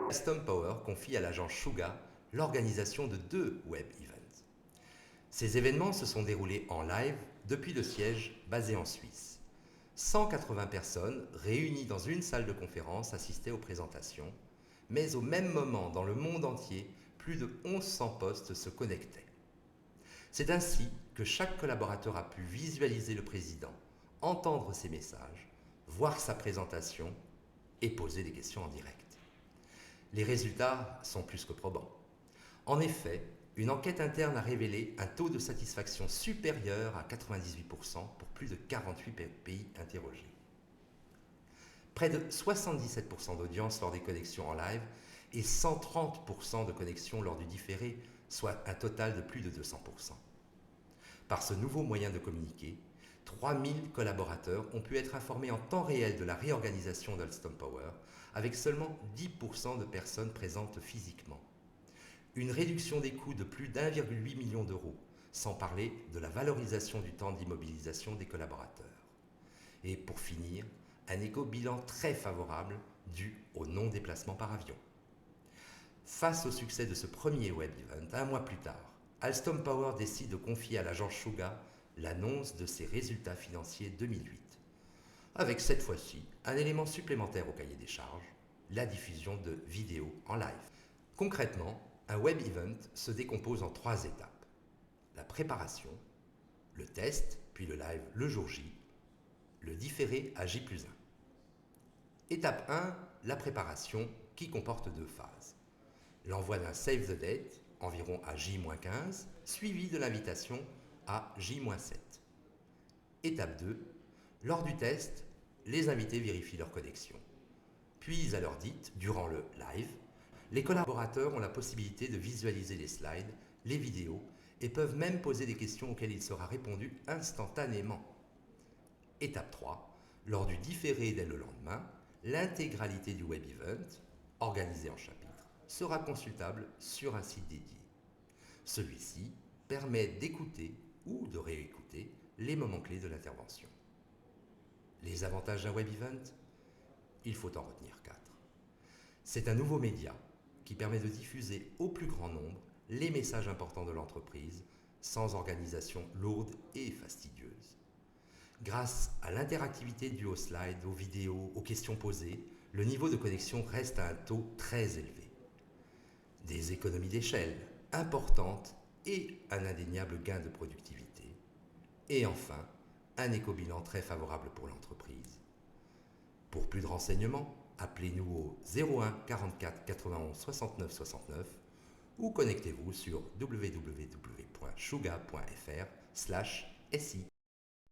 Alstom Power confie à l'agence Suga l'organisation de 2 web events. Ces événements se sont déroulés en live depuis le siège basé en Suisse. 180 personnes réunies dans une salle de conférence assistaient aux présentations, mais au même moment dans le monde entier, plus de 1100 postes se connectaient. C'est ainsi que chaque collaborateur a pu visualiser le président, entendre ses messages, voir sa présentation et poser des questions en direct. Les résultats sont plus que probants. En effet, une enquête interne a révélé un taux de satisfaction supérieur à 98% pour plus de 48 pays interrogés. Près de 77% d'audience lors des connexions en live et 130% de connexions lors du différé, soit un total de plus de 200%. Par ce nouveau moyen de communiquer, 3000 collaborateurs ont pu être informés en temps réel de la réorganisation d'Alstom Power, avec seulement 10% de personnes présentes physiquement. Une réduction des coûts de plus d'1,8 million d'euros, sans parler de la valorisation du temps d'immobilisation des collaborateurs. Et pour finir, un éco-bilan très favorable dû au non-déplacement par avion. Face au succès de ce premier web event, un mois plus tard, Alstom Power décide de confier à l'agence Suga l'annonce de ses résultats financiers 2008, avec cette fois-ci un élément supplémentaire au cahier des charges, la diffusion de vidéos en live. Concrètement, un web event se décompose en 3 étapes. La préparation, le test, puis le live le jour J, le différé à J+1. Étape 1, la préparation qui comporte 2 phases. L'envoi d'un save the date, environ à J-15, suivi de l'invitation à J-7. Étape 2, lors du test, les invités vérifient leur connexion. Puis à l'heure dite, durant le live, les collaborateurs ont la possibilité de visualiser les slides, les vidéos et peuvent même poser des questions auxquelles il sera répondu instantanément. Étape 3, lors du différé dès le lendemain, l'intégralité du web event, organisé en chapitres, sera consultable sur un site dédié. Celui-ci permet d'écouter ou de réécouter les moments clés de l'intervention. Les avantages d'un web event? Il faut en retenir 4. C'est un nouveau média qui permet de diffuser au plus grand nombre les messages importants de l'entreprise sans organisation lourde et fastidieuse. Grâce à l'interactivité due aux slides, aux vidéos, aux questions posées, le niveau de connexion reste à un taux très élevé. Des économies d'échelle importantes et un indéniable gain de productivité. Et enfin, un éco-bilan très favorable pour l'entreprise. Pour plus de renseignements, appelez-nous au 01 44 91 69 69 ou connectez-vous sur www.suga.fr/si.